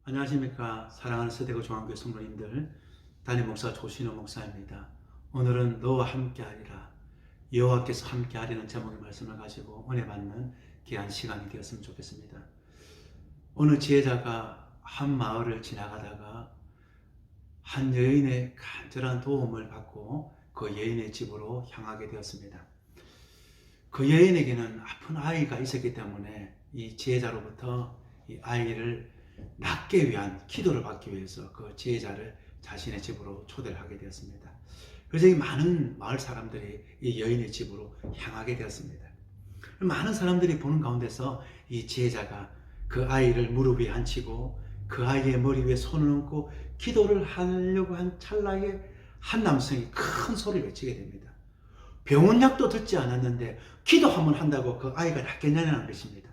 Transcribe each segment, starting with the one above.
안녕하십니까. 사랑하는 서대구 중앙교회 성도님들, 담임 목사 조신호 목사입니다. 오늘은 너와 함께하리라, 여호와께서 함께하리는 제목의 말씀을 가지고 은혜 받는 귀한 시간이 되었으면 좋겠습니다. 어느 지혜자가 한 마을을 지나가다가 한 여인의 간절한 도움을 받고 그 여인의 집으로 향하게 되었습니다. 그 여인에게는 아픈 아이가 있었기 때문에 이 지혜자로부터 이 아이를 낫게 위한 기도를 받기 위해서 그 지혜자를 자신의 집으로 초대를 하게 되었습니다. 그래서 이 많은 마을 사람들이 이 여인의 집으로 향하게 되었습니다. 많은 사람들이 보는 가운데서 이 지혜자가 그 아이를 무릎 위에 앉히고 그 아이의 머리 위에 손을 얹고 기도를 하려고 한 찰나에 한 남성이 큰 소리를 외치게 됩니다. 병원약도 듣지 않았는데 기도 한번 한다고 그 아이가 낫겠냐는 것입니다.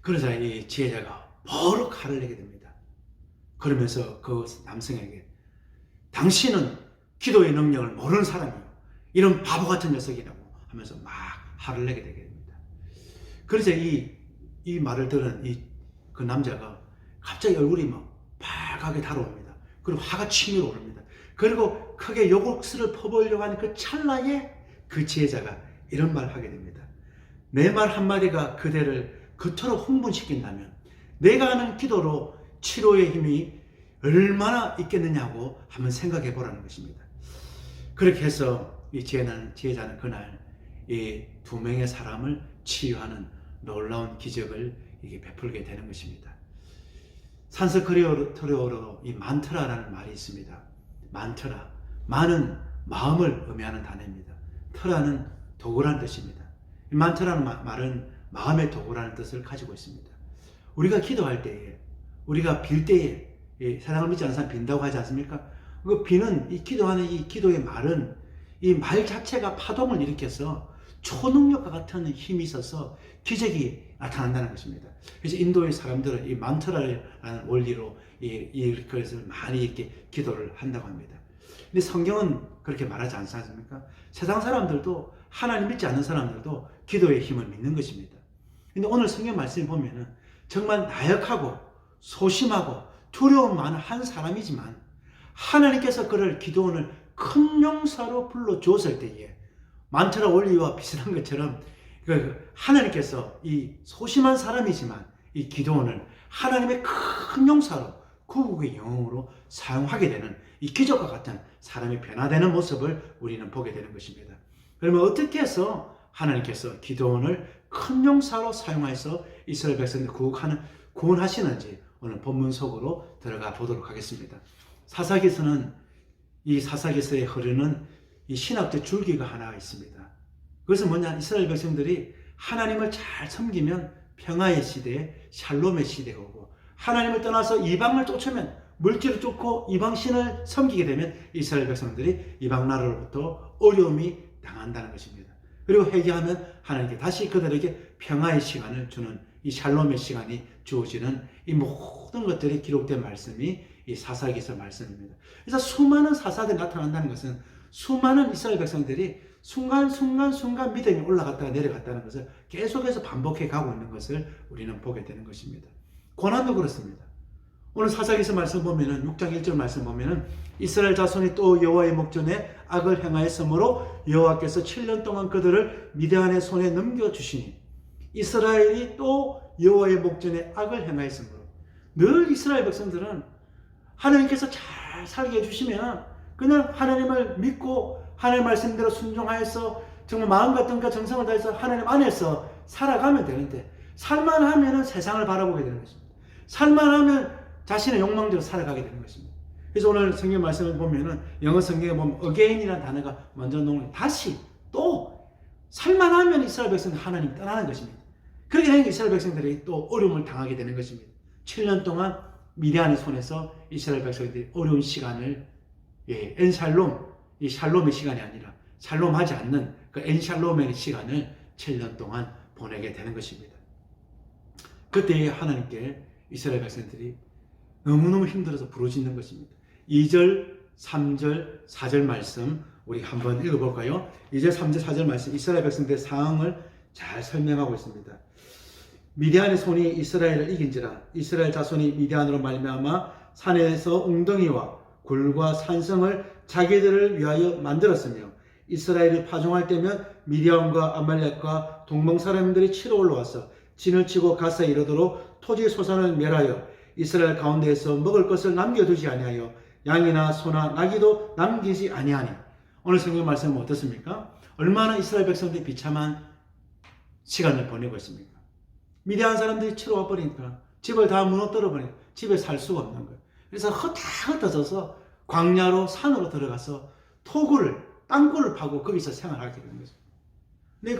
그러자 이 지혜자가 버럭 화를 내게 됩니다. 그러면서 그 남성에게 당신은 기도의 능력을 모르는 사람이요, 이런 바보 같은 녀석이라고 하면서 막 화를 내게 되게 됩니다. 그러자 이 말을 들은 그 남자가 갑자기 얼굴이 막 빨갛게 달아옵니다. 그리고 화가 치밀어 오릅니다. 그리고 크게 욕설을 퍼부으려고 하는 그 찰나에 그 지혜자가 이런 말을 하게 됩니다. 내 말 한마디가 그대를 그토록 흥분시킨다면 내가 하는 기도로 치료의 힘이 얼마나 있겠느냐고 한번 생각해 보라는 것입니다. 그렇게 해서 이 지혜자는 그날 이 두 명의 사람을 치유하는 놀라운 기적을 베풀게 되는 것입니다. 산스크리트어로 이 만트라라는 말이 있습니다. 만트라, 만은 마음을 의미하는 단어입니다. 트라는 도구라는 뜻입니다. 이 만트라는 말은 마음의 도구라는 뜻을 가지고 있습니다. 우리가 기도할 때에, 우리가 빌 때에, 사랑을 믿지 않는 사람 빈다고 하지 않습니까? 그 비는, 이 기도하는 이 기도의 말은 이 말 자체가 파동을 일으켜서 초능력과 같은 힘이 있어서 기적이 나타난다는 것입니다. 그래서 인도의 사람들은 이 만트라라는 원리로 그것을 많이 이렇게 기도를 한다고 합니다. 근데 성경은 그렇게 말하지 않지 않습니까? 세상 사람들도, 하나님 믿지 않는 사람들도 기도의 힘을 믿는 것입니다. 근데 오늘 성경 말씀을 보면은 정말 나약하고 소심하고 두려움 많은 한 사람이지만 하나님께서 그를 기도원을 큰 용사로 불러주었을 때에 만트라 원리와 비슷한 것처럼 하나님께서 이 소심한 사람이지만 이 기도원을 하나님의 큰 용사로 구국의 영웅으로 사용하게 되는 이 기적과 같은 사람이 변화되는 모습을 우리는 보게 되는 것입니다. 그러면 어떻게 해서 하나님께서 기도원을 큰 용사로 사용해서 이스라엘 백성들 구원하시는지 오늘 본문 속으로 들어가 보도록 하겠습니다. 사사기서는 이 사사기서에 흐르는 이 신학적 줄기가 하나 있습니다. 그것은 뭐냐? 이스라엘 백성들이 하나님을 잘 섬기면 평화의 시대에 샬롬의 시대가 오고, 하나님을 떠나서 이방을 쫓으면, 물질을 쫓고 이방신을 섬기게 되면 이스라엘 백성들이 이방 나라로부터 어려움이 당한다는 것입니다. 그리고 회개하면 하나님께 다시 그들에게 평화의 시간을 주는 이 샬롬의 시간이 주어지는 이 모든 것들이 기록된 말씀이 이 사사기서 말씀입니다. 그래서 수많은 사사들이 나타난다는 것은 수많은 이스라엘 백성들이 순간 믿음이 올라갔다가 내려갔다는 것을 계속해서 반복해 가고 있는 것을 우리는 보게 되는 것입니다. 고난도 그렇습니다. 오늘 사사기서 말씀 보면은 6장 1절 말씀 보면은 이스라엘 자손이 또 여호와의 목전에 악을 행하였으므로 여호와께서 7년 동안 그들을 미디안의 손에 넘겨주시니 이스라엘이 또 여호와의 목전에 악을 행하였으므로, 늘 이스라엘 백성들은 하나님께서 잘 살게 해주시면 그냥 하나님을 믿고 하나님 말씀대로 순종하여서 정말 마음과 뜻과 정성을 다해서 하나님 안에서 살아가면 되는데, 살만하면 세상을 바라보게 되는 것입니다. 살만하면 자신의 욕망대로 살아가게 되는 것입니다. 그래서 오늘 성경 말씀을 보면은 영어 성경에 보면 again이라는 단어가 먼저 나오는, 다시 또 살만하면 이스라엘 백성은 하나님 떠나는 것입니다. 그렇게 되면 이스라엘 백성들이 또 어려움을 당하게 되는 것입니다. 7년 동안 미디안의 손에서 이스라엘 백성들이 어려운 시간을, 엔샬롬, 이 샬롬의 시간이 아니라 샬롬하지 않는 그 엔샬롬의 시간을 7년 동안 보내게 되는 것입니다. 그때 하나님께 이스라엘 백성들이 너무너무 힘들어서 부르짖는 것입니다. 2절, 3절, 4절 말씀 우리 한번 읽어볼까요? 2절, 3절, 4절 말씀, 이스라엘 백성들의 상황을 잘 설명하고 있습니다. 미디안의 손이 이스라엘을 이긴지라. 이스라엘 자손이 미디안으로 말미암아 산에서 웅덩이와 굴과 산성을 자기들을 위하여 만들었으며 이스라엘이 파종할 때면 미디안과 아말렉과 동방 사람들이 치러 올라와서 진을 치고 가사에 이르도록 토지 소산을 멸하여 이스라엘 가운데에서 먹을 것을 남겨두지 아니하여 양이나 소나 나귀도 남기지 아니하니. 오늘 성경 말씀은 어떻습니까? 얼마나 이스라엘 백성들이 비참한 시간을 보내고 있습니까? 미디안 사람들이 치러 와버리니까 집을 다 무너뜨려 버리니까 집에 살 수가 없는 거예요. 그래서 흩어져서 광야로 산으로 들어가서 땅굴을 파고 거기서 생활하게 되는 거죠. 근데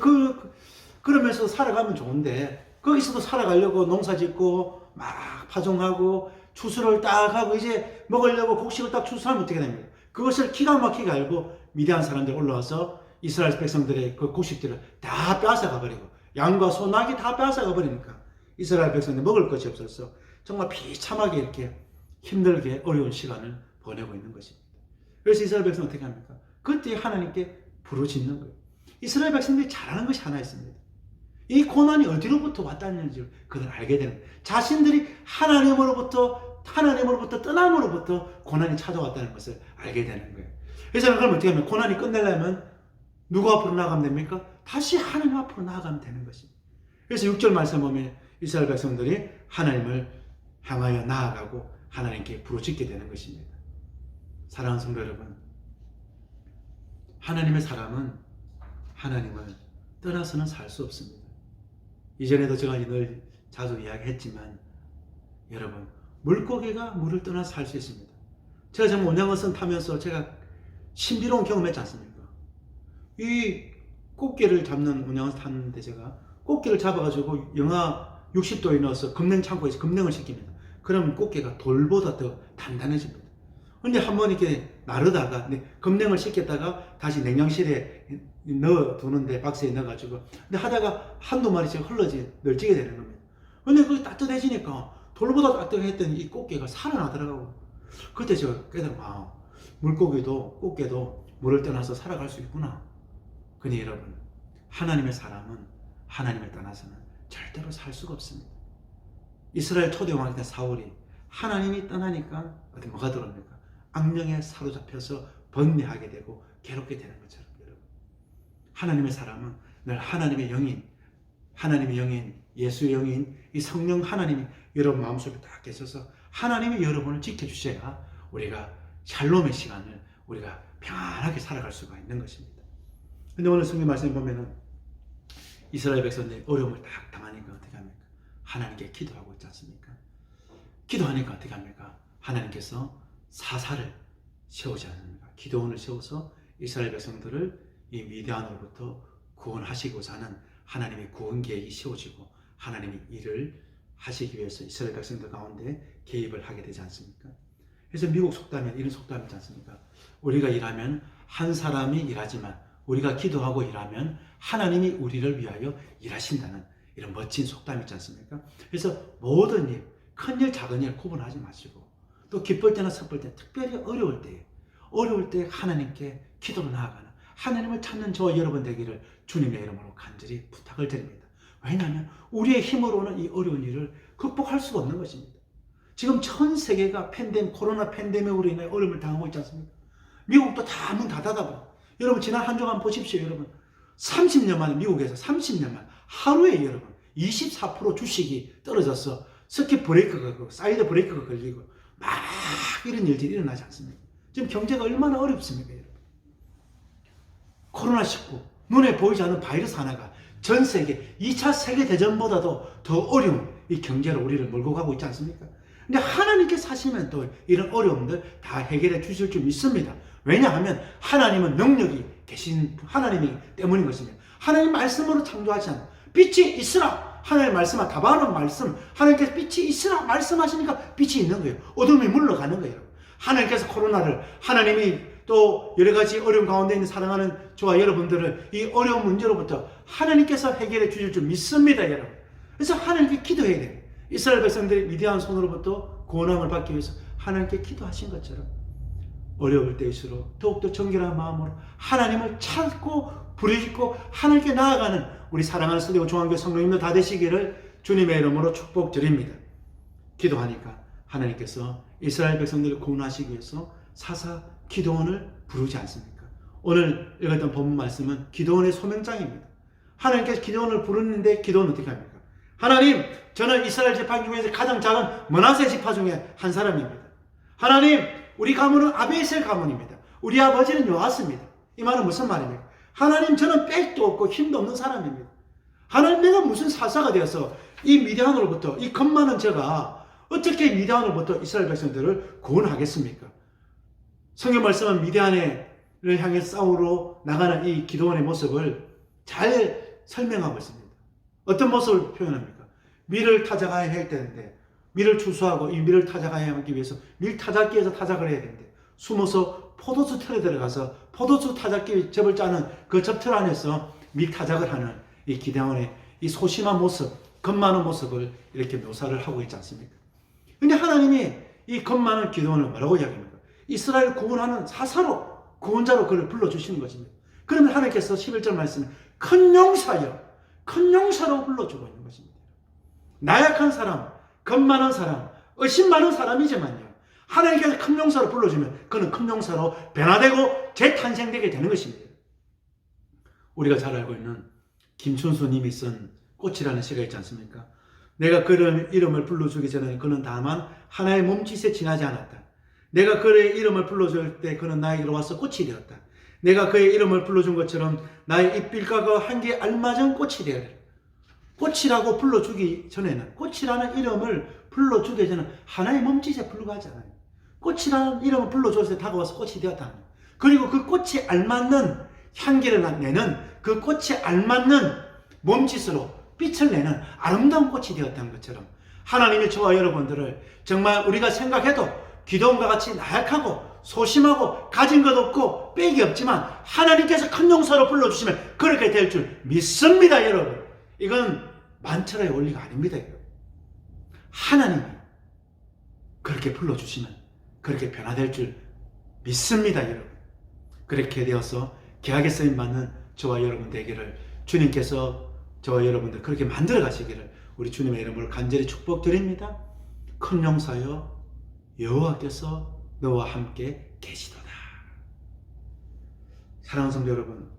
그러면서 살아가면 좋은데 거기서도 살아가려고 농사 짓고 막 파종하고 추수를 딱 하고 이제 먹으려고 곡식을 딱 추수하면 어떻게 됩니까? 그것을 기가 막히게 알고 미디안 사람들이 올라와서 이스라엘 백성들의 그 곡식들을 다 빼앗아가 버리고 양과 소, 낙이 다 빼앗아가 버리니까 이스라엘 백성들이 먹을 것이 없어서 정말 비참하게 이렇게 힘들게 어려운 시간을 보내고 있는 것입니다. 그래서 이스라엘 백성은 어떻게 합니까? 그때 하나님께 부르짖는 거예요. 이스라엘 백성들이 잘하는 것이 하나 있습니다. 이 고난이 어디로부터 왔다는지 그들 알게 되는 거예요. 자신들이 하나님으로부터 떠남으로부터 고난이 찾아왔다는 것을 알게 되는 거예요. 그래서 그럼 어떻게 하면 고난이 끝내려면 누구 앞으로 나아가면 됩니까? 다시 하나님 앞으로 나아가면 되는 것입니다. 그래서 6절 말씀 보면 이스라엘 백성들이 하나님을 향하여 나아가고 하나님께 부르짖게 되는 것입니다. 사랑하는 성도 여러분, 하나님의 사람은 하나님을 떠나서는 살 수 없습니다. 이전에도 제가 늘 자주 이야기했지만 여러분, 물고기가 물을 떠나서 살 수 있습니다. 제가 정말 운양어선 타면서 제가 신비로운 경험했지 않습니까? 이 꽃게를 잡는 운양어선 탔는데 제가 꽃게를 잡아가지고 영하 60도에 넣어서 금냉 창고에서 금냉을 시킵니다. 그러면 꽃게가 돌보다 더 단단해집니다. 근데 한번 이렇게 나르다가 금냉을 시켰다가 다시 냉장실에 넣어두는데 박스에 넣어가지고 근데 하다가 한두 마리씩 널뛰게 되는 겁니다. 근데 그게 따뜻해지니까 돌보다 따뜻했던 이 꽃게가 살아나더라고요. 그때 제가 깨달아, 물고기도 꽃게도 물을 떠나서 살아갈 수 있구나. 근데 여러분, 하나님의 사람은 하나님을 떠나서는 절대로 살 수가 없습니다. 이스라엘 초대왕이던 사울이 하나님이 떠나니까 어디 뭐가 들어옵니까? 악령에 사로잡혀서 번뇌하게 되고 괴롭게 되는 것처럼 여러분, 하나님의 사람은 늘 하나님의 영인, 예수의 영인, 이 성령 하나님이 여러분 마음속에 딱 계셔서 하나님이 여러분을 지켜주셔야 우리가 샬롬의 시간을 우리가 평안하게 살아갈 수가 있는 것입니다. 근데 오늘 성경 말씀을 보면은 이스라엘 백성들이 어려움을 딱 당하니까 어떻게 합니까? 하나님께 기도하고 있지 않습니까? 기도하니까 어떻게 합니까? 하나님께서 사사를 세우지 않습니까? 기도원을 세워서 이스라엘 백성들을 이 미디안으로부터 구원하시고자 하는 하나님의 구원 계획이 세워지고 하나님이 일을 하시기 위해서 이스라엘 백성들 가운데 개입을 하게 되지 않습니까? 그래서 미국 속담에 이런 속담이 있지 않습니까? 우리가 일하면 한 사람이 일하지만 우리가 기도하고 일하면 하나님이 우리를 위하여 일하신다는 이런 멋진 속담이 있지 않습니까? 그래서 모든 일, 큰 일, 작은 일 구분하지 마시고 또 기쁠 때나 슬플 때, 특별히 어려울 때 하나님께 기도로 나아가는 하나님을 찾는 저와 여러분 되기를 주님의 이름으로 간절히 부탁을 드립니다. 왜냐하면 우리의 힘으로는 이 어려운 일을 극복할 수가 없는 것입니다. 지금 전 세계가 코로나 팬데믹으로 인해 어려움을 당하고 있지 않습니까? 미국도 다 문 다 닫아버려. 여러분 지난 한 주간 보십시오. 여러분 30년 만에 미국에서 30년 만에 하루에 여러분 24% 주식이 떨어져서 서킷 브레이크가 걸리고 사이드 브레이크가 걸리고 막 이런 일들이 일어나지 않습니까? 지금 경제가 얼마나 어렵습니까? 여러분 코로나19 눈에 보이지 않는 바이러스 하나가 전 세계 2차 세계대전보다도 더 어려운 이 경제로 우리를 몰고 가고 있지 않습니까? 근데 하나님께서 하시면 또 이런 어려움들 다 해결해 주실 줄 믿습니다. 왜냐하면 하나님은 능력이 계신 하나님이기 때문인 것입니다. 하나님 말씀으로 창조하지 않고 빛이 있으라 하나님 말씀한 다바른 말씀 하나님께서 빛이 있으라 말씀하시니까 빛이 있는 거예요. 어둠이 물러가는 거예요. 하나님께서 코로나를 하나님이 또 여러 가지 어려움 가운데 있는 사랑하는 저와 여러분들을 이 어려운 문제로부터 하나님께서 해결해 주실 줄 믿습니다. 여러분. 그래서 하나님께 기도해야 돼요. 이스라엘 백성들이 위대한 손으로부터 구원함을 받기 위해서 하나님께 기도하신 것처럼 어려울 때일수록 더욱더 정결한 마음으로 하나님을 찾고 부르짖고 하나님께 나아가는 우리 사랑하는 서대원 중앙교회 성도님들 다 되시기를 주님의 이름으로 축복드립니다. 기도하니까 하나님께서 이스라엘 백성들을 구원하시기 위해서 사사 기도원을 부르지 않습니까? 오늘 읽었던 본문 말씀은 기도원의 소명장입니다. 하나님께서 기도원을 부르는데 기도원은 어떻게 합니까? 하나님, 저는 이스라엘 지파 중에서 가장 작은 므낫세 지파 중에 한 사람입니다. 하나님, 우리 가문은 아비에셀 가문입니다. 우리 아버지는 요아스입니다. 이 말은 무슨 말입니까? 하나님, 저는 빽도 없고 힘도 없는 사람입니다. 하나님, 내가 무슨 사사가 되어서 이 미디안으로부터, 이 겁 많은 제가 어떻게 미디안으로부터 이스라엘 백성들을 구원하겠습니까? 성경 말씀은 미디안을 향해 싸우러 나가는 이 기도원의 모습을 잘 설명하고 있습니다. 어떤 모습을 표현합니까? 밀을 타작해야 할 때인데, 밀을 추수하고 이 밀을 타작하기 위해서 밀 타작기에서 타작을 해야 되는데, 숨어서 포도주 틀에 들어가서 포도주 타작기 접을 짜는 그 접틀 안에서 밀 타작을 하는 이 기도원의 이 소심한 모습, 겁 많은 모습을 이렇게 묘사를 하고 있지 않습니까? 근데 하나님이 이 겁 많은 기도원을 뭐라고 이야기합니까? 이스라엘 구원하는 사사로, 구원자로 그를 불러주시는 것입니다. 그러면 하나님께서 11절 말씀에 큰 용사여, 큰 용사로 불러주고 있는 것입니다. 나약한 사람, 겁 많은 사람, 의심 많은 사람이지만요, 하나님께서 큰 용사로 불러주면 그는 큰 용사로 변화되고 재탄생되게 되는 것입니다. 우리가 잘 알고 있는 김춘수 님이 쓴 꽃이라는 시가 있지 않습니까? 내가 그의 이름을 불러주기 전에 그는 다만 하나의 몸짓에 지나지 않았다. 내가 그의 이름을 불러줄 때 그는 나에게로 와서 꽃이 되었다. 내가 그의 이름을 불러준 것처럼 나의 잎빛과 한개 알맞은 꽃이 되어라. 꽃이라고 불러주기 전에는, 꽃이라는 이름을 불러주기 전에는 하나의 몸짓에 불과하지 않아요. 꽃이라는 이름을 불러줬을 때 다가와서 꽃이 되었다. 그리고 그 꽃에 알맞는 향기를 내는, 그 꽃에 알맞는 몸짓으로 빛을 내는 아름다운 꽃이 되었다는 것처럼 하나님이 저와 여러분들을 정말 우리가 생각해도 기도원과 같이 나약하고 소심하고 가진 것 없고 빽이 없지만 하나님께서 큰 용사로 불러주시면 그렇게 될 줄 믿습니다, 여러분. 이건 만철의 원리가 아닙니다, 여러분. 하나님이 그렇게 불러주시면 그렇게 변화될 줄 믿습니다, 여러분. 그렇게 되어서 계약의 쓰임 받는 저와 여러분 되기를, 주님께서 저와 여러분들 그렇게 만들어 가시기를 우리 주님의 이름으로 간절히 축복드립니다. 큰 용사여, 여호와께서 너와 함께 계시도다. 사랑하는 성도 여러분,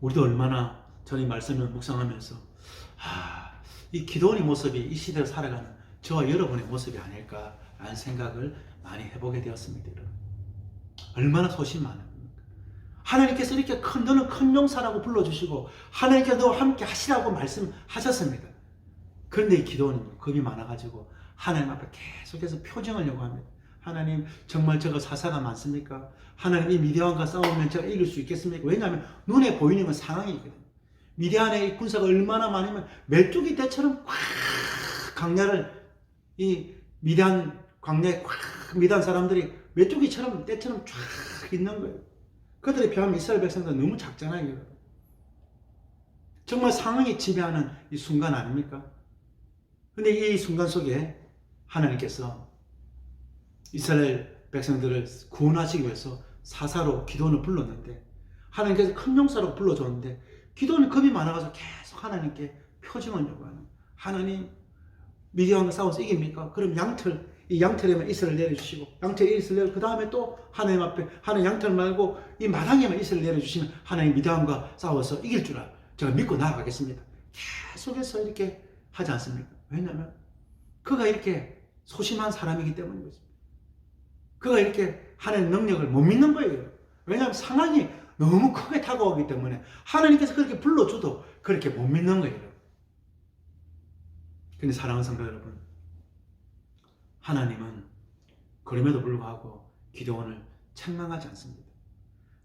우리도 얼마나 저희 말씀을 묵상하면서 이 기도원의 모습이 이 시대를 살아가는 저와 여러분의 모습이 아닐까라는 생각을 많이 해보게 되었습니다. 여러분. 얼마나 소심하는 겁니까? 하나님께서 이렇게 너는 큰 용사라고 불러주시고 하나님께서 너와 함께 하시라고 말씀하셨습니다. 그런데 이 기도원은 겁이 많아가지고 하나님 앞에 계속해서 표정을 요구합니다. 하나님, 정말 제가 사사가 많습니까? 하나님, 이 미디안과 싸우면 제가 이길 수 있겠습니까? 왜냐하면 눈에 보이는 건 상황이거든요. 미디안의 군사가 얼마나 많으면 메뚜기 떼처럼 꽉 광야를, 이 미디안 광야에 꽉 미디안 사람들이 메뚜기처럼 떼처럼 쫙 있는 거예요. 그들에 비하면 이스라엘 백성들은 너무 작잖아요. 정말 상황이 지배하는 이 순간 아닙니까? 근데 이 순간 속에 하나님께서 이스라엘 백성들을 구원하시기 위해서 사사로 기도원을 불렀는데, 하나님께서 큰 용사로 불러줬는데 기도원이 겁이 많아가지고 계속 하나님께 표징을 요구하는, 하나님, 미디안과 싸워서 이깁니까? 그럼 이 양털에만 이슬을 내려주시고, 양털에 이슬을 내려, 그 다음에 또 하나님 앞에, 하나님 양털 말고 이 마당에만 이슬을 내려주시면 하나님 미디안과 싸워서 이길 줄 제가 믿고 나아가겠습니다. 계속해서 이렇게 하지 않습니까? 왜냐하면 그가 이렇게 소심한 사람이기 때문인 것입니다. 그가 이렇게 하나님의 능력을 못 믿는 거예요. 왜냐하면 상황이 너무 크게 다가오기 때문에 하나님께서 그렇게 불러줘도 그렇게 못 믿는 거예요. 근데 사랑하는 성도 여러분, 하나님은 그럼에도 불구하고 기도원을 책망하지 않습니다.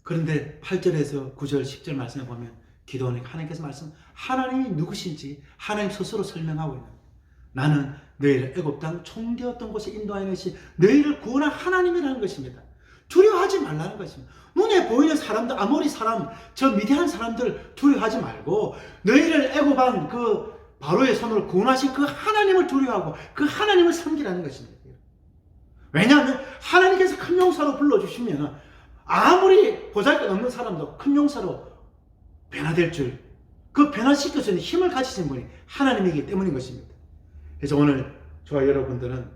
그런데 8절에서 9절, 10절 말씀에 보면 기도원에게 하나님께서 하나님이 누구신지 하나님 스스로 설명하고 있는, 나는 너희를 애굽 땅 총되었던 곳에 인도하는 것이 너희를 구원한 하나님이라는 것입니다. 두려워하지 말라는 것입니다. 눈에 보이는 사람들, 아모리 사람, 저 미디안 사람들 두려워하지 말고 너희를 애굽한 그 바로의 손으로 구원하신 그 하나님을 두려워하고 그 하나님을 섬기라는 것입니다. 왜냐하면 하나님께서 큰 용사로 불러주시면 아무리 보잘것 없는 사람도 큰 용사로 변화될 줄 그 변화시킬 수 있는 힘을 가지신 분이 하나님이기 때문인 것입니다. 그래서 오늘 저와 여러분들은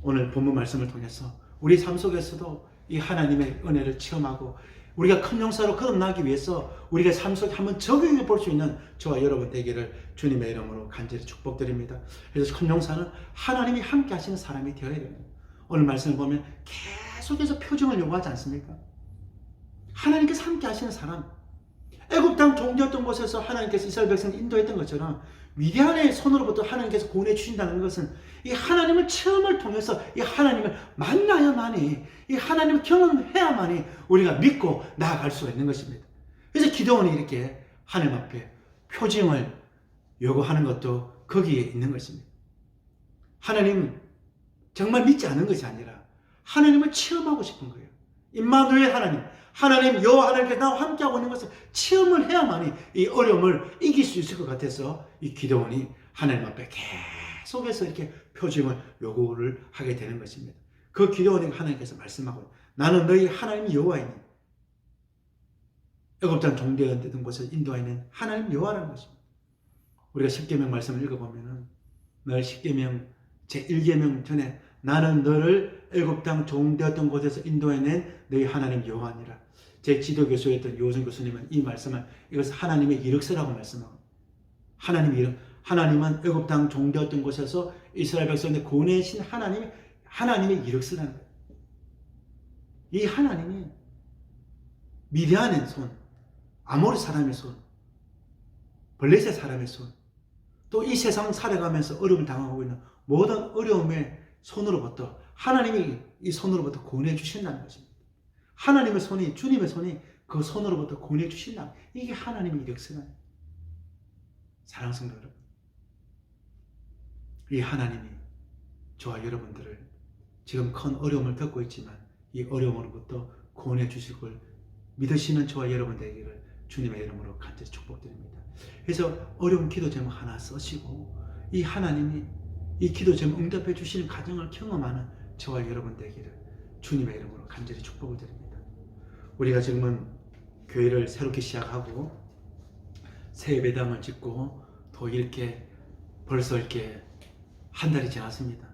오늘 본문 말씀을 통해서 우리 삶 속에서도 이 하나님의 은혜를 체험하고 우리가 큰 용사로 거듭나기 위해서 우리가 삶 속에 한번 적용해 볼 수 있는 저와 여러분 되기를 주님의 이름으로 간절히 축복드립니다. 그래서 큰 용사는 하나님이 함께 하시는 사람이 되어야 됩니다. 오늘 말씀을 보면 계속해서 표징을 요구하지 않습니까? 하나님께서 함께 하시는 사람, 애굽 땅 종되었던 곳에서 하나님께서 이스라엘 백성을 인도했던 것처럼 미디안의 손으로부터 하나님께서 구원해 주신다는 것은 이 하나님을 체험을 통해서 이 하나님을 만나야만이, 이 하나님을 경험해야만이 우리가 믿고 나아갈 수가 있는 것입니다. 그래서 기도원이 이렇게 하나님 앞에 표징을 요구하는 것도 거기에 있는 것입니다. 하나님 정말 믿지 않은 것이 아니라 하나님을 체험하고 싶은 거예요. 임마누엘 하나님, 하나님 여호와 하나님께서 나와 함께하고 있는 것을 체험을 해야만이 이 어려움을 이길 수 있을 것 같아서 이 기도원이 하나님 앞에 계속해서 이렇게 표징을 요구를 하게 되는 것입니다. 그 기도원에게 하나님께서 말씀하고 나는 너희 하나님 여호와이니 애굽 땅 종되었던 곳에 인도하 있는 하나님 여호와라는 것입니다. 우리가 십계명 말씀을 읽어보면은 늘 십계명 제1계명 전에 나는 너를 애굽 땅 종되었던 곳에서 인도해낸 너희 하나님 여호와니라. 제 지도교수였던 요승 교수님은 이 말씀을 이것을 하나님의 이력서라고 말씀하고 하나님은 애굽 땅 종되었던 곳에서 이스라엘 백성들 구원해신 하나님의 이력서라는 거예요. 이 하나님이 미디안의 손, 아모리 사람의 손, 블레셋 사람의 손, 또 이 세상 살아가면서 어려움을 당하고 있는 모든 어려움의 손으로부터 하나님이 이 손으로부터 구원해 주신다는 것입니다. 하나님의 손이, 주님의 손이 그 손으로부터 구원해 주신다. 이게 하나님의 이력서예요. 사랑하는 성도 여러분, 이 하나님이 저와 여러분들을 지금 큰 어려움을 겪고 있지만 이 어려움으로부터 구원해 주실 걸 믿으시는 저와 여러분 되기를 주님의 이름으로 간절히 축복드립니다. 그래서 어려운 기도 제목 하나 쓰시고 이 하나님이 이 기도 제목 응답해 주시는 가정을 경험하는 저와 여러분 되기를 주님의 이름으로 간절히 축복을 드립니다. 우리가 지금은 교회를 새롭게 시작하고 새 예배당을 짓고 또 이렇게 벌써 이렇게 한 달이 지났습니다.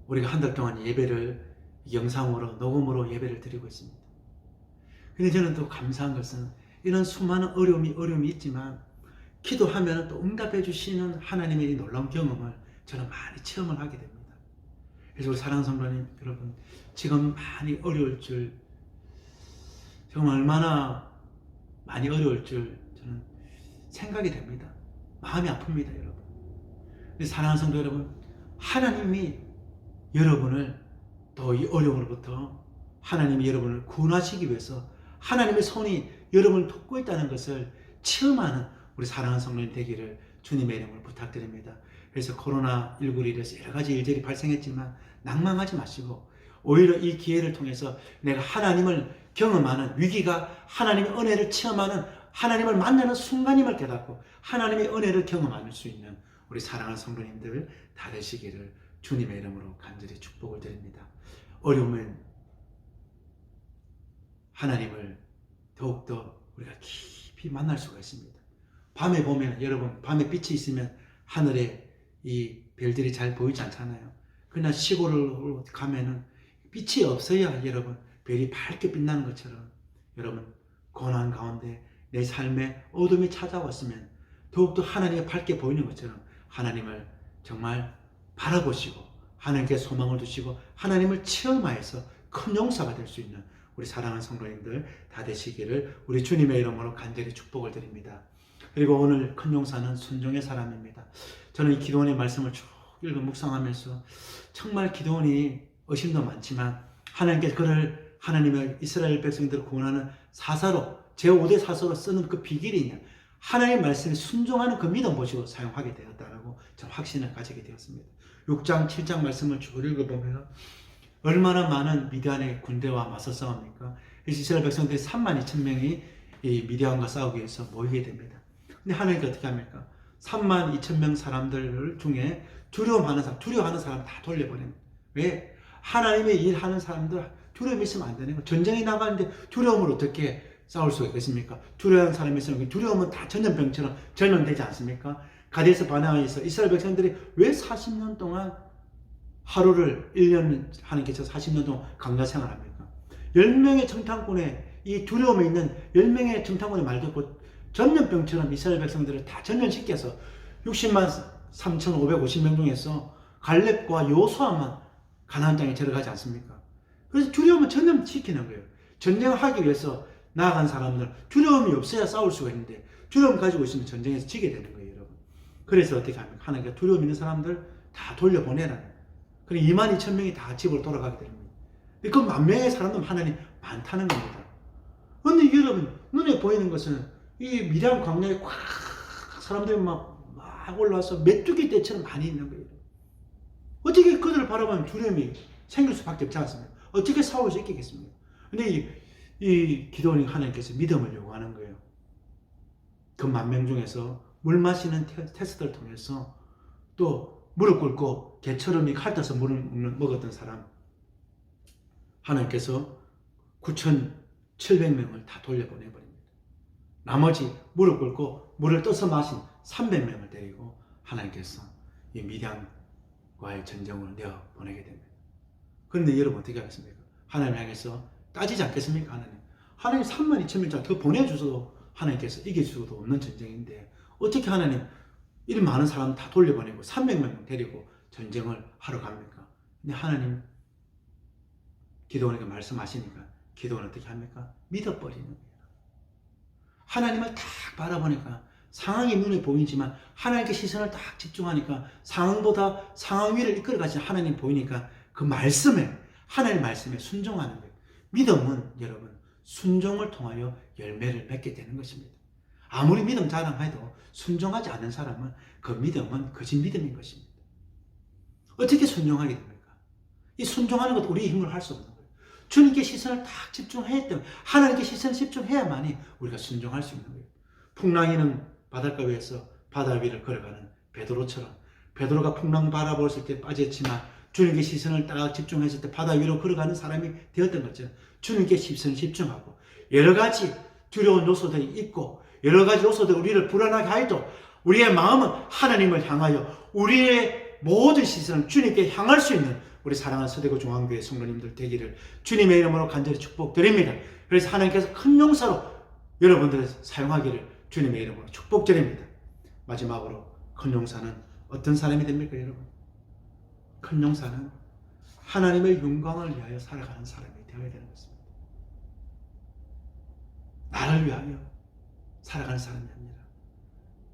우리가 한 달 동안 예배를 영상으로 녹음으로 예배를 드리고 있습니다. 근데 저는 또 감사한 것은 이런 수많은 어려움이 있지만 기도하면 또 응답해 주시는 하나님의 이 놀라운 경험을 저는 많이 체험을 하게 됩니다. 그래서 우리 사랑하는 성도님 여러분, 지금 많이 어려울 줄, 지금 얼마나 많이 어려울 줄 저는 생각이 됩니다. 마음이 아픕니다, 여러분. 근데 사랑하는 성도 여러분, 하나님이 여러분을 또 이 어려움으로부터 하나님이 여러분을 구원하시기 위해서 하나님의 손이 여러분을 돕고 있다는 것을 체험하는 우리 사랑하는 성도님 되기를 주님의 이름으로 부탁드립니다. 그래서 코로나19로 인해서 여러 가지 일들이 발생했지만 낭망하지 마시고 오히려 이 기회를 통해서 내가 하나님을 경험하는 위기가 하나님의 은혜를 체험하는 하나님을 만나는 순간임을 깨닫고 하나님의 은혜를 경험할 수 있는 우리 사랑하는 성도님들 다 되시기를 주님의 이름으로 간절히 축복을 드립니다. 어려우면 하나님을 더욱더 우리가 깊이 만날 수가 있습니다. 밤에 보면 여러분, 밤에 빛이 있으면 하늘에 이 별들이 잘 보이지 않잖아요. 그러나 시골로 가면은 빛이 없어야 여러분 별이 밝게 빛나는 것처럼 여러분 고난 가운데 내 삶에 어둠이 찾아왔으면 더욱더 하나님이 밝게 보이는 것처럼 하나님을 정말 바라보시고 하나님께 소망을 두시고 하나님을 체험하여서 큰 용사가 될 수 있는 우리 사랑하는 성도님들 다 되시기를 우리 주님의 이름으로 간절히 축복을 드립니다. 그리고 오늘 큰 용사는 순종의 사람입니다. 저는 이 기도원의 말씀을 쭉 읽어 묵상하면서 정말 기도원이 의심도 많지만 하나님께서 그를 하나님의 이스라엘 백성들을 구원하는 사사로 제5대 사사로 쓰는 그 비결이 있냐, 하나님의 말씀에 순종하는 그 믿음 보시고 사용하게 되었다라고 저는 확신을 가지게 되었습니다. 6장 7장 말씀을 쭉 읽어보면 얼마나 많은 미디안의 군대와 맞서 싸웁니까? 이스라엘 백성들이 32,000명이 이 미디안과 싸우기 위해서 모이게 됩니다. 근데 하나님께서 어떻게 합니까? 32,000명 사람들 중에 두려워하는 사람 다 돌려보냅니다. 왜? 하나님의 일하는 사람들 두려움이 있으면 안 되는 거예요. 전쟁이 나가는데 두려움을 어떻게 싸울 수가 있겠습니까? 두려워하는 사람이 있으면 두려움은 다 전염병처럼 전염되지 않습니까? 가데스 바네아에서 이스라엘 백성들이 왜 40년 동안 하루를 1년 하나님께서 40년 동안 강가 생활합니까? 10명의 정탐꾼의 이 두려움에 있는 10명의 정탐꾼의 말 듣고 전염병처럼 이스라엘 백성들을 다 전염시켜서 60만 3,550명 중에서 갈렙과 요수아만 가나안 땅에 들어가지 않습니까? 그래서 두려움은 전염시키는 거예요. 전쟁을 하기 위해서 나아간 사람들 두려움이 없어야 싸울 수가 있는데 두려움 가지고 있으면 전쟁에서 지게 되는 거예요, 여러분. 그래서 어떻게 합니까? 하나님께서 두려움 있는 사람들 다 돌려보내라는 거예요. 그럼 22,000명이 다 집으로 돌아가게 됩니다. 그 10,000명의 사람들 하나님 많다는 겁니다. 그런데 여러분 눈에 보이는 것은 이 미디안 광야에 꽉 사람들이 막 올라와서 메뚜기 떼처럼 많이 있는 거예요. 어떻게 그들을 바라보면 두려움이 생길 수밖에 없지 않습니까? 어떻게 싸울 수 있겠습니까? 근데 이 기도원이 하나님께서 믿음을 요구하는 거예요. 그 10,000명 중에서 물 마시는 테스트를 통해서 또 무릎 꿇고 개처럼 핥아서 물을 먹었던 사람 하나님께서 9,700명을 다 돌려보내버립니다. 나머지 무릎 꿇고 물을 떠서 마신 300명을 데리고 하나님께서 이 미디안과의 전쟁을 내어보내게 됩니다. 그런데 여러분 어떻게 하겠습니까? 하나님 향해서 따지지 않겠습니까? 하나님 32,000명 더 보내주셔도 하나님께서 이길 수도 없는 전쟁인데 어떻게 하나님 이런 많은 사람 다 돌려보내고 300명 데리고 전쟁을 하러 갑니까? 근데 하나님 기도원에게 말씀하시니까 기도원은 어떻게 합니까? 믿어버리는 거예요. 하나님을 딱 바라보니까 상황이 눈에 보이지만 하나님께 시선을 딱 집중하니까 상황보다 상황 위를 이끌어가신 하나님 보이니까 그 말씀에 하나님의 말씀에 순종하는 거예요. 믿음은 여러분 순종을 통하여 열매를 맺게 되는 것입니다. 아무리 믿음 자랑해도 순종하지 않는 사람은 그 믿음은 거짓 믿음인 것입니다. 어떻게 순종하게 됩니까? 이 순종하는 것도 우리의 힘으로 할 수 없는 거예요. 주님께 시선을 딱 집중해야 때문에 하나님께 시선을 집중해야만이 우리가 순종할 수 있는 거예요. 풍랑이는 바닷가 위에서 바다 위를 걸어가는 베드로처럼 베드로가 풍랑 바라보았을 때 빠졌지만 주님께 시선을 딱 집중했을 때 바다 위로 걸어가는 사람이 되었던 것처럼 주님께 시선을 집중하고 여러 가지 두려운 요소들이 있고 여러 가지 요소들이 우리를 불안하게 하여도 우리의 마음은 하나님을 향하여 우리의 모든 시선을 주님께 향할 수 있는 우리 사랑하는 서대구 중앙교회 성도님들 되기를 주님의 이름으로 간절히 축복드립니다. 그래서 하나님께서 큰 용사로 여러분들을 사용하기를 주님의 이름으로 축복드립니다. 마지막으로 큰 용사는 어떤 사람이 됩니까, 여러분? 큰 용사는 하나님의 영광을 위하여 살아가는 사람이 되어야 되는 것입니다. 나를 위하여 살아가는 사람이 아니라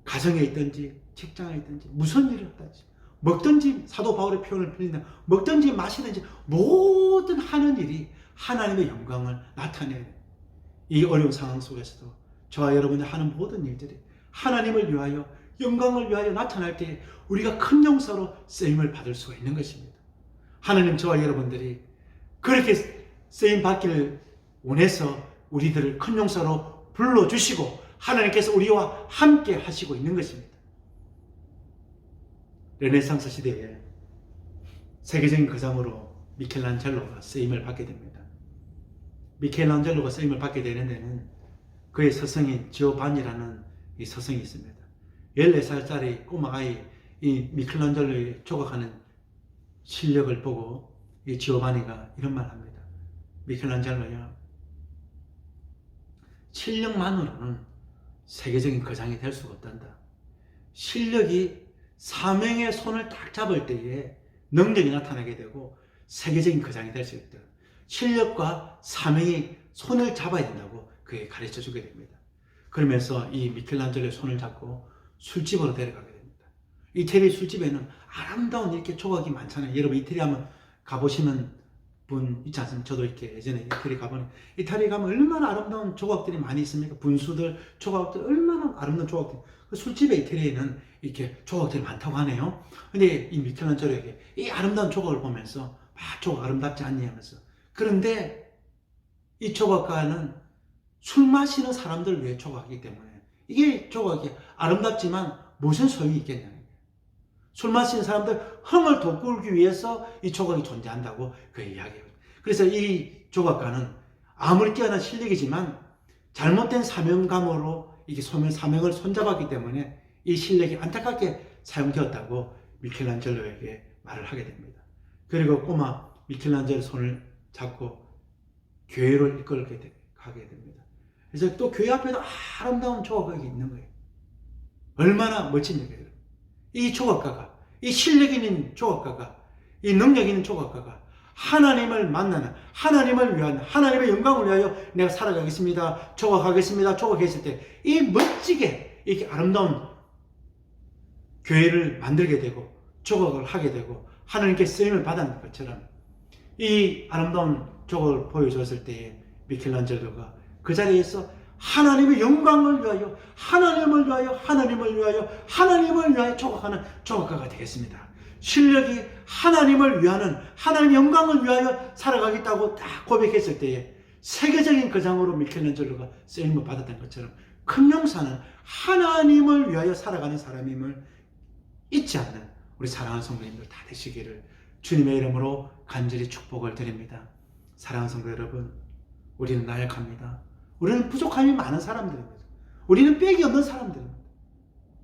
가정에 있든지 직장에 있든지 무슨 일을 하든지 먹든지 사도 바울의 표현을 빌린다 먹든지 마시든지 모든 하는 일이 하나님의 영광을 나타내야 돼요. 이 어려운 상황 속에서도 저와 여러분들 하는 모든 일들이 하나님을 위하여 영광을 위하여 나타날 때 우리가 큰 용사로 쓰임을 받을 수가 있는 것입니다. 하나님 저와 여러분들이 그렇게 쓰임 받기를 원해서 우리들을 큰 용사로 불러주시고 하나님께서 우리와 함께 하시고 있는 것입니다. 르네상스 시대에 세계적인 거장으로 미켈란젤로가 쓰임을 받게 됩니다. 미켈란젤로가 쓰임을 받게 되는 데는 그의 스승인 지오반니라는 이 스승이 있습니다. 14살짜리 꼬마 아이 이 미켈란젤로의 조각하는 실력을 보고 이 지오반니가 이런 말을 합니다. 미켈란젤로야, 실력만으로는 세계적인 거장이 될 수가 없단다. 실력이 사명의 손을 딱 잡을 때에 능력이 나타나게 되고 세계적인 거장이 될 수 있다. 실력과 사명이 손을 잡아야 된다고 그게 가르쳐 주게 됩니다. 그러면서 이 미켈란젤로의 손을 잡고 술집으로 데려가게 됩니다. 이태리 술집에는 아름다운 이렇게 조각이 많잖아요. 여러분 이태리 한번 가보시는 분 있지 않습니까? 저도 이렇게 예전에 이태리 가보니 이태리 가면 얼마나 아름다운 조각들이 많이 있습니까? 분수들, 조각들 얼마나 아름다운 조각들. 그 술집에 이태리에는 이렇게 조각들이 많다고 하네요. 근데 이 미켈란젤로에게 이 아름다운 조각을 보면서 조각 아름답지 않니 하면서 그런데 이 조각가는 술 마시는 사람들 위해 조각이기 때문에 이게 조각이 아름답지만 무슨 소용이 있겠냐는 거예요. 술 마시는 사람들 흥을 돋구기 위해서 이 조각이 존재한다고 그 이야기해요. 그래서 이 조각가는 아무리 뛰어난 실력이지만 잘못된 사명감으로 이게 사명을 손잡았기 때문에 이 실력이 안타깝게 사용되었다고 미켈란젤로에게 말을 하게 됩니다. 그리고 꼬마 미켈란젤로 손을 잡고 교회를 이끌게 가게 됩니다. 그래서 또 교회 앞에도 아름다운 조각이 있는 거예요. 얼마나 멋집니까? 이 조각가가, 이 실력 있는 조각가가, 이 능력 있는 조각가가 하나님을 만나는, 하나님을 위한, 하나님의 영광을 위하여 내가 살아가겠습니다, 조각하겠습니다, 조각했을 때 이 멋지게 이렇게 아름다운 교회를 만들게 되고 조각을 하게 되고 하나님께 쓰임을 받은 것처럼 이 아름다운 조각을 보여줬을 때에 미켈란젤로가 그 자리에서 하나님의 영광을 위하여, 하나님을 위하여, 하나님을 위하여, 하나님을 위하여 조각하는 조각가가 되겠습니다. 실력이 하나님을 위하는, 하나님의 영광을 위하여 살아가겠다고 딱 고백했을 때에 세계적인 거장으로 미켈란젤로가 쓰임을 받았던 것처럼 큰 용사는 하나님을 위하여 살아가는 사람임을 잊지 않는 우리 사랑하는 성도님들 다 되시기를 주님의 이름으로 간절히 축복을 드립니다. 사랑하는 성도 여러분, 우리는 나약합니다. 우리는 부족함이 많은 사람들입니다. 우리는 빽이 없는 사람들입니다.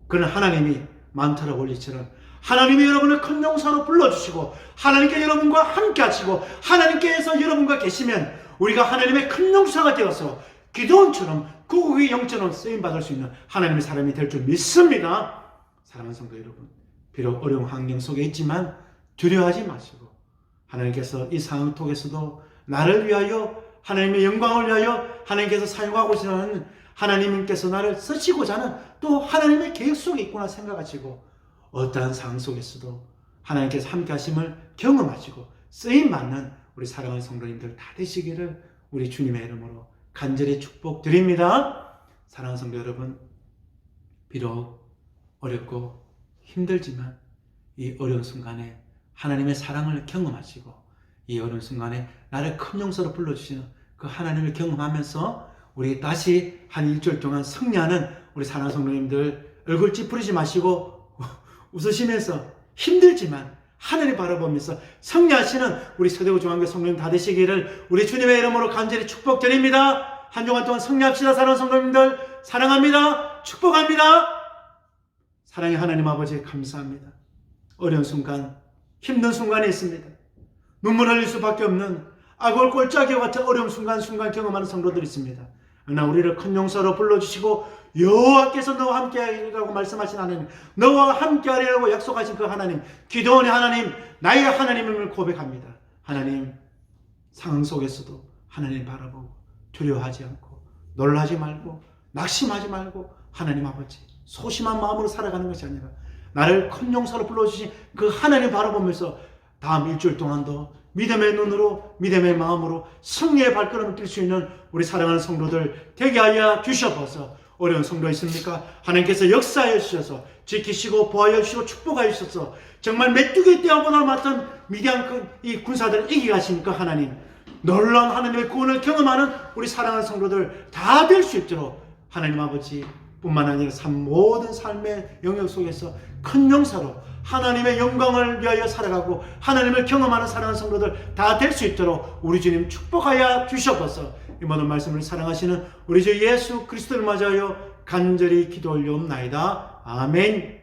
그러나 하나님이 만타라 원리처럼 하나님이 여러분을 큰 용사로 불러주시고 하나님께 여러분과 함께 하시고 하나님께서 여러분과 계시면 우리가 하나님의 큰 용사가 되어서 기도원처럼 구국의 영처럼 쓰임받을 수 있는 하나님의 사람이 될 줄 믿습니다. 사랑하는 성도 여러분, 비록 어려운 환경 속에 있지만 두려워하지 마시고 하나님께서 이 상황 속에서도 나를 위하여, 하나님의 영광을 위하여 하나님께서 사용하고자 하는, 하나님께서 나를 쓰시고자 하는 또 하나님의 계획 속에 있구나 생각하시고 어떠한 상황 속에서도 하나님께서 함께 하심을 경험하시고 쓰임받는 우리 사랑하는 성도님들 다 되시기를 우리 주님의 이름으로 간절히 축복드립니다. 사랑하는 성도 여러분, 비록 어렵고 힘들지만 이 어려운 순간에 하나님의 사랑을 경험하시고 이 어려운 순간에 나를 큰 용서로 불러주시는 그 하나님을 경험하면서 우리 다시 한 일주일 동안 승리하는 우리 사랑하는 성도님들 얼굴 찌푸리지 마시고 웃으시면서 힘들지만 하늘을 바라보면서 승리하시는 우리 서대구 중앙교회 성도님 다 되시기를 우리 주님의 이름으로 간절히 축복드립니다. 한 주간 동안 승리합시다. 사랑하는 성도님들 사랑합니다. 축복합니다. 사랑의 하나님 아버지 감사합니다. 어려운 순간, 힘든 순간이 있습니다. 눈물 흘릴 수밖에 없는 악을 꼴짜기와 같은 어려운 순간 경험하는 성도들이 있습니다. 그러나 우리를 큰 용서로 불러주시고 여호와께서 너와 함께하리라고 말씀하신 하나님, 너와 함께하리라고 약속하신 그 하나님, 기도원의 하나님, 나의 하나님을 고백합니다. 하나님, 상황 속에서도 하나님 바라보고 두려워하지 않고 놀라지 말고 낙심하지 말고 하나님 아버지 소심한 마음으로 살아가는 것이 아니라 나를 큰 용서로 불러주신 그 하나님 바라보면서 다음 일주일 동안도 믿음의 눈으로, 믿음의 마음으로 승리의 발걸음을 뛸 수 있는 우리 사랑하는 성도들 되게 하여 주셔서 어려운 성도 있습니까? 하나님께서 역사하여 주셔서 지키시고 보호하여 주시고 축복하여 주셔서 정말 메뚜기 떼어보나 맡은 미디안 이 군사들을 이기게 하신 그 하나님, 놀라운 하나님의 구원을 경험하는 우리 사랑하는 성도들 다 될 수 있도록 하나님 아버지 뿐만 아니라 모든 삶의 영역 속에서 큰 용사로 하나님의 영광을 위하여 살아가고 하나님을 경험하는 사랑하는 성도들 다 될 수 있도록 우리 주님 축복하여 주셔서 이 모든 말씀을 사랑하시는 우리 주 예수 그리스도를 맞이하여 간절히 기도 올려옵나이다. 아멘.